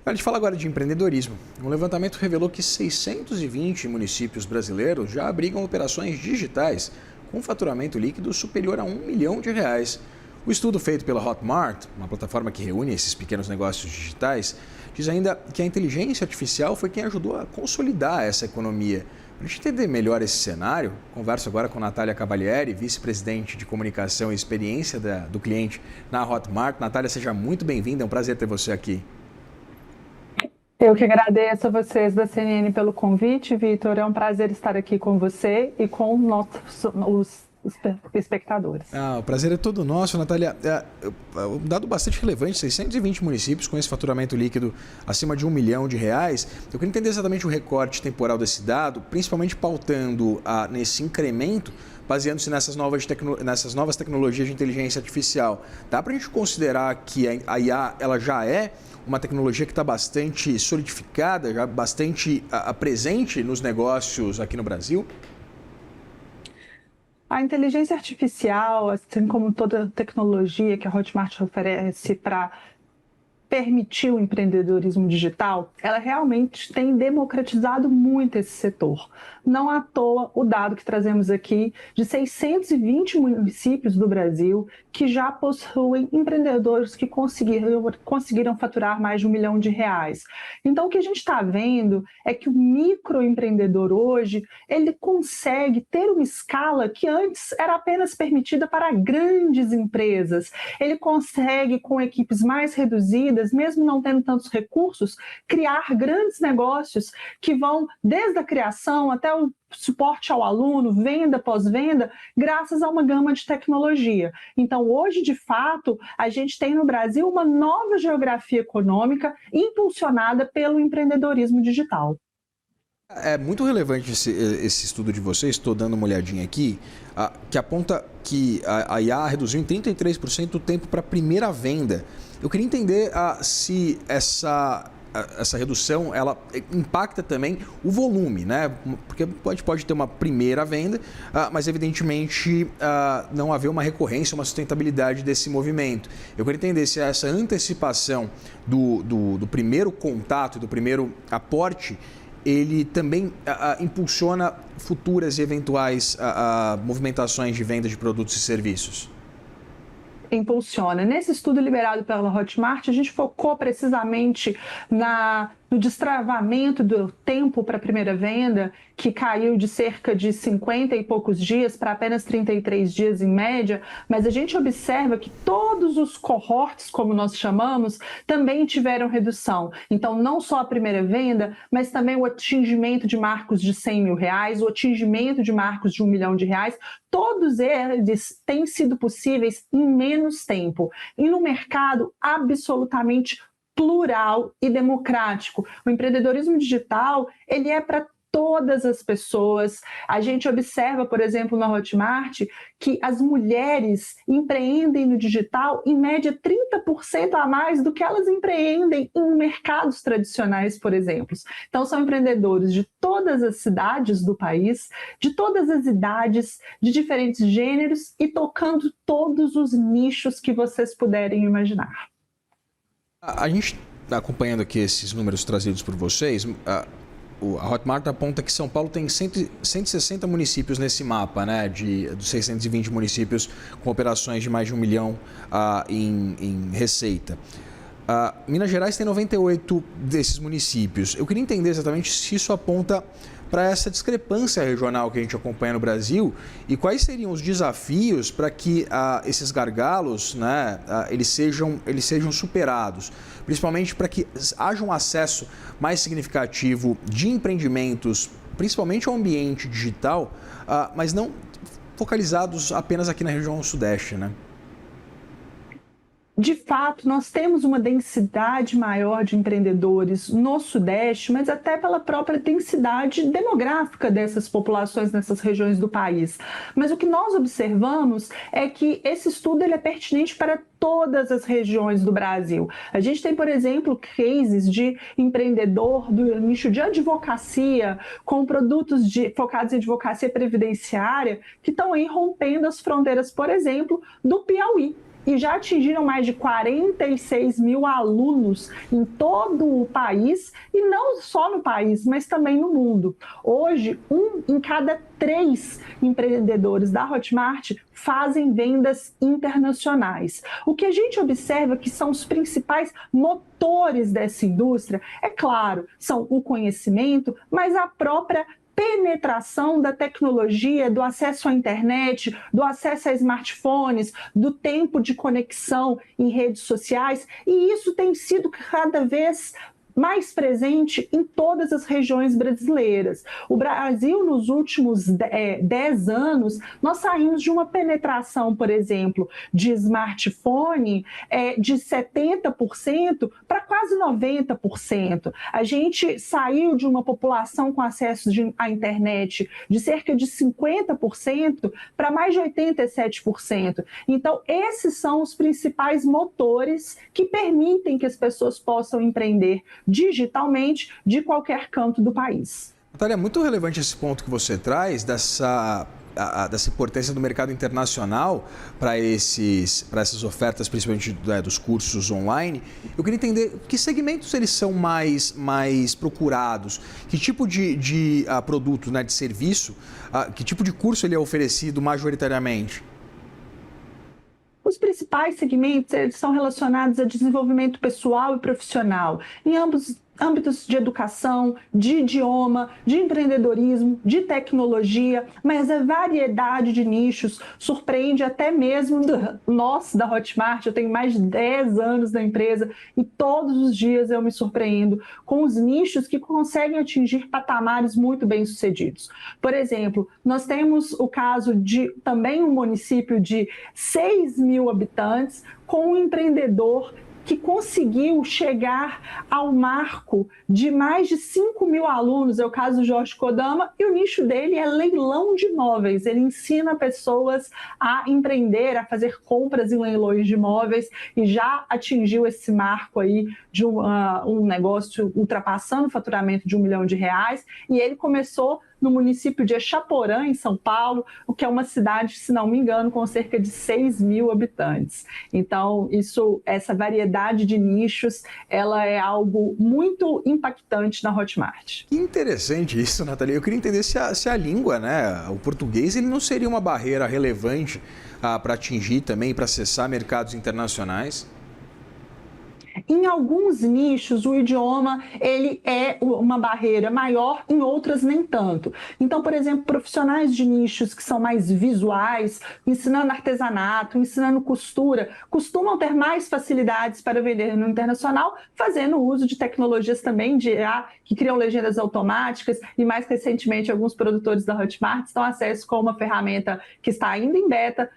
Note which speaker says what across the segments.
Speaker 1: A gente fala agora de empreendedorismo. Um levantamento revelou que 620 municípios brasileiros já abrigam operações digitais com faturamento líquido superior a R$ 1 milhão. O estudo feito pela Hotmart, uma plataforma que reúne esses pequenos negócios digitais, diz ainda que a inteligência artificial foi quem ajudou a consolidar essa economia. Para a gente entender melhor esse cenário, converso agora com Natália Cavalieri, vice-presidente de comunicação e experiência do cliente na Hotmart. Natália, seja muito bem-vinda, é um prazer ter você aqui.
Speaker 2: Eu que agradeço a vocês da CNN pelo convite, Vitor. É um prazer estar aqui com você e com os espectadores.
Speaker 1: O prazer é todo nosso, Natália. Um dado bastante relevante, 620 municípios com esse faturamento líquido acima de R$ 1 milhão. Eu queria entender exatamente o recorte temporal desse dado, principalmente pautando nesse incremento, baseando-se nessas novas tecnologias de inteligência artificial. Dá para a gente considerar que a IA ela já é uma tecnologia que está bastante solidificada, já bastante presente nos negócios aqui no Brasil?
Speaker 2: A inteligência artificial, assim como toda tecnologia que a Hotmart oferece para permitir o empreendedorismo digital, ela realmente tem democratizado muito esse setor. Não à toa o dado que trazemos aqui de 620 municípios do Brasil que já possuem empreendedores que conseguiram faturar mais de R$ 1 milhão. Então, o que a gente está vendo é que o microempreendedor hoje, ele consegue ter uma escala que antes era apenas permitida para grandes empresas. Ele consegue, com equipes mais reduzidas, mesmo não tendo tantos recursos, criar grandes negócios que vão desde a criação até o suporte ao aluno, venda, pós-venda, graças a uma gama de tecnologia. Então, hoje, de fato, a gente tem no Brasil uma nova geografia econômica impulsionada pelo empreendedorismo digital.
Speaker 1: É muito relevante esse estudo de vocês, estou dando uma olhadinha aqui, que aponta que a IA reduziu em 33% o tempo para a primeira venda. Eu queria entender se essa redução ela impacta também o volume, né? Porque pode ter uma primeira venda, mas evidentemente não haver uma recorrência, uma sustentabilidade desse movimento. Eu queria entender se essa antecipação do primeiro contato e do primeiro aporte ele também impulsiona futuras e eventuais movimentações de venda de produtos e serviços.
Speaker 2: Impulsiona. Nesse estudo liberado pela Hotmart, a gente focou precisamente no destravamento do tempo para a primeira venda, que caiu de cerca de 50 e poucos dias para apenas 33 dias em média, mas a gente observa que todos os cohorts, como nós chamamos, também tiveram redução. Então, não só a primeira venda, mas também o atingimento de marcos de R$ 100 mil, o atingimento de marcos de R$ 1 milhão, todos eles têm sido possíveis em menos tempo e no mercado absolutamente plural e democrático. O empreendedorismo digital, ele é para todas as pessoas. A gente observa, por exemplo, na Hotmart, que as mulheres empreendem no digital em média 30% a mais do que elas empreendem em mercados tradicionais, por exemplo. Então, são empreendedores de todas as cidades do país, de todas as idades, de diferentes gêneros e tocando todos os nichos que vocês puderem imaginar.
Speaker 1: A gente está acompanhando aqui esses números trazidos por vocês. A Hotmart aponta que São Paulo tem 160 municípios nesse mapa, né, dos 620 municípios com operações de mais de R$ 1 milhão em receita. Minas Gerais tem 98 desses municípios. Eu queria entender exatamente se isso aponta para essa discrepância regional que a gente acompanha no Brasil e quais seriam os desafios para que esses gargalos, né, eles sejam superados, principalmente para que haja um acesso mais significativo de empreendimentos, principalmente ao ambiente digital, mas não focalizados apenas aqui na região sudeste, né?
Speaker 2: De fato, nós temos uma densidade maior de empreendedores no Sudeste, mas até pela própria densidade demográfica dessas populações nessas regiões do país. Mas o que nós observamos é que esse estudo ele é pertinente para todas as regiões do Brasil. A gente tem, por exemplo, cases de empreendedor do nicho de advocacia, com produtos focados em advocacia previdenciária, que estão aí rompendo as fronteiras, por exemplo, do Piauí. e já atingiram mais de 46 mil alunos em todo o país, e não só no país, mas também no mundo. Hoje, 1 em cada 3 empreendedores da Hotmart fazem vendas internacionais. O que a gente observa que são os principais motores dessa indústria, é claro, são o conhecimento, mas a própria penetração da tecnologia, do acesso à internet, do acesso a smartphones, do tempo de conexão em redes sociais, e isso tem sido cada vez mais presente em todas as regiões brasileiras. O Brasil, nos últimos 10 anos, nós saímos de uma penetração, por exemplo, de smartphone de 70% para quase 90%. A gente saiu de uma população com acesso à internet de cerca de 50% para mais de 87%. Então, esses são os principais motores que permitem que as pessoas possam empreender digitalmente de qualquer canto do país.
Speaker 1: Natália, é muito relevante esse ponto que você traz dessa importância do mercado internacional para essas ofertas, principalmente dos cursos online. Eu queria entender que segmentos eles são mais procurados, que tipo de produto, né, de serviço, que tipo de curso ele é oferecido majoritariamente?
Speaker 2: Os principais segmentos eles são relacionados a desenvolvimento pessoal e profissional, em ambos âmbitos de educação, de idioma, de empreendedorismo, de tecnologia, mas a variedade de nichos surpreende até mesmo nós da Hotmart. Eu tenho mais de 10 anos na empresa e todos os dias eu me surpreendo com os nichos que conseguem atingir patamares muito bem-sucedidos. Por exemplo, nós temos o caso de também um município de 6 mil habitantes com um empreendedor que conseguiu chegar ao marco de mais de 5 mil alunos, é o caso do Jorge Kodama, e o nicho dele é leilão de imóveis. Ele ensina pessoas a empreender, a fazer compras em leilões de imóveis e já atingiu esse marco aí de um negócio ultrapassando o faturamento de R$1 milhão. E ele começou no município de Exaporã, em São Paulo, o que é uma cidade, se não me engano, com cerca de 6 mil habitantes. Então, essa variedade de nichos, ela é algo muito impactante na Hotmart.
Speaker 1: Que interessante isso, Natália. Eu queria entender se a língua, né, o português, ele não seria uma barreira relevante para atingir também, para acessar mercados internacionais?
Speaker 2: Em alguns nichos, o idioma ele é uma barreira maior, em outras nem tanto. Então, por exemplo, profissionais de nichos que são mais visuais, ensinando artesanato, ensinando costura, costumam ter mais facilidades para vender no internacional, fazendo uso de tecnologias também que criam legendas automáticas, e mais recentemente alguns produtores da Hotmart estão acesso com uma ferramenta que está ainda em beta,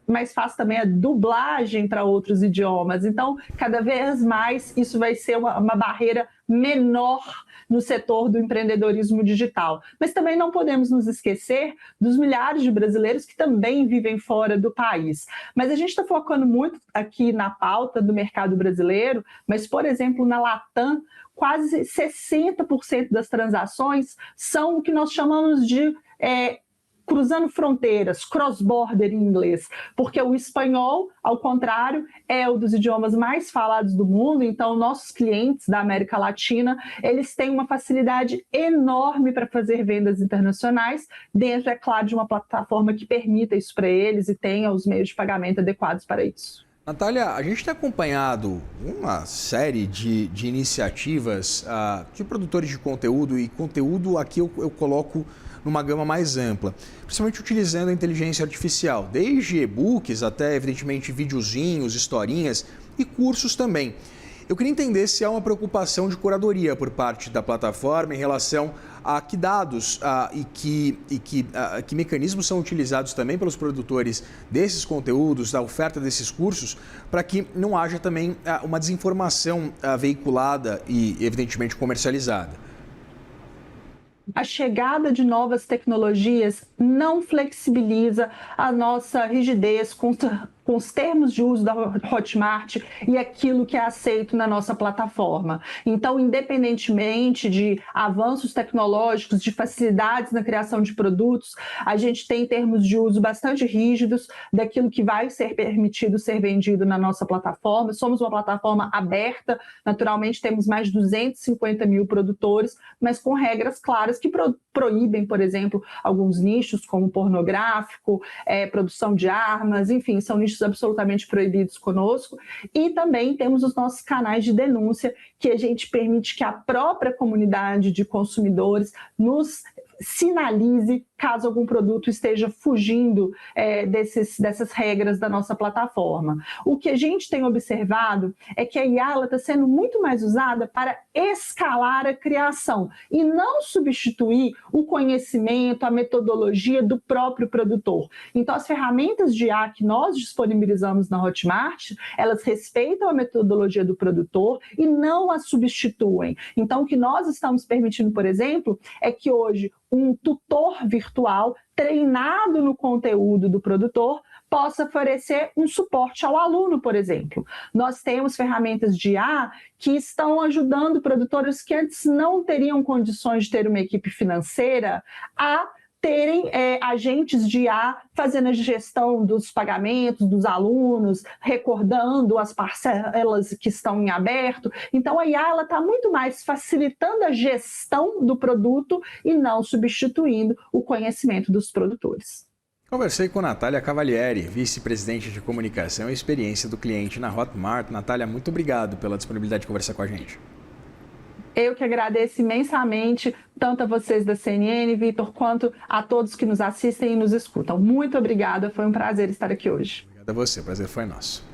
Speaker 2: mas faz também a dublagem para outros idiomas. Então, cada vez mais isso vai ser uma barreira menor no setor do empreendedorismo digital. Mas também não podemos nos esquecer dos milhares de brasileiros que também vivem fora do país. Mas a gente está focando muito aqui na pauta do mercado brasileiro, mas, por exemplo, na Latam, quase 60% das transações são o que nós chamamos de cruzando fronteiras, cross-border em inglês, porque o espanhol, ao contrário, é um dos idiomas mais falados do mundo. Então, nossos clientes da América Latina, eles têm uma facilidade enorme para fazer vendas internacionais, dentro, é claro, de uma plataforma que permita isso para eles e tenha os meios de pagamento adequados para isso.
Speaker 1: Natália, a gente tem acompanhado uma série de iniciativas de produtores de conteúdo, e conteúdo aqui eu coloco numa gama mais ampla, principalmente utilizando a inteligência artificial, desde e-books até, evidentemente, videozinhos, historinhas e cursos também. Eu queria entender se há uma preocupação de curadoria por parte da plataforma em relação a que dados e que mecanismos são utilizados também pelos produtores desses conteúdos, da oferta desses cursos, para que não haja também uma desinformação veiculada e, evidentemente, comercializada.
Speaker 2: A chegada de novas tecnologias não flexibiliza a nossa rigidez com os termos de uso da Hotmart e aquilo que é aceito na nossa plataforma. Então, independentemente de avanços tecnológicos, de facilidades na criação de produtos, a gente tem termos de uso bastante rígidos daquilo que vai ser permitido ser vendido na nossa plataforma. Somos uma plataforma aberta, naturalmente temos mais de 250 mil produtores, mas com regras claras que proíbem, por exemplo, alguns nichos como pornográfico, produção de armas, enfim, são nichos absolutamente proibidos conosco. E também temos os nossos canais de denúncia, que a gente permite que a própria comunidade de consumidores nos sinalize caso algum produto esteja fugindo dessas regras da nossa plataforma. O que a gente tem observado é que a IA está sendo muito mais usada para escalar a criação e não substituir o conhecimento, a metodologia do próprio produtor. Então, as ferramentas de IA que nós disponibilizamos na Hotmart, elas respeitam a metodologia do produtor e não a substituem. Então, o que nós estamos permitindo, por exemplo, é que hoje um tutor virtual treinado no conteúdo do produtor possa oferecer um suporte ao aluno, por exemplo. Nós temos ferramentas de IA que estão ajudando produtores que antes não teriam condições de ter uma equipe financeira a terem agentes de IA fazendo a gestão dos pagamentos dos alunos, recordando as parcelas que estão em aberto. Então, a IA está muito mais facilitando a gestão do produto e não substituindo o conhecimento dos produtores.
Speaker 1: Conversei com Natália Cavalieri, vice-presidente de comunicação e experiência do cliente na Hotmart. Natália, muito obrigado pela disponibilidade de conversar com a gente.
Speaker 2: Eu que agradeço imensamente, tanto a vocês da CNN, Vitor, quanto a todos que nos assistem e nos escutam. Muito obrigada, foi um prazer estar aqui hoje.
Speaker 1: Obrigado a você, o prazer foi nosso.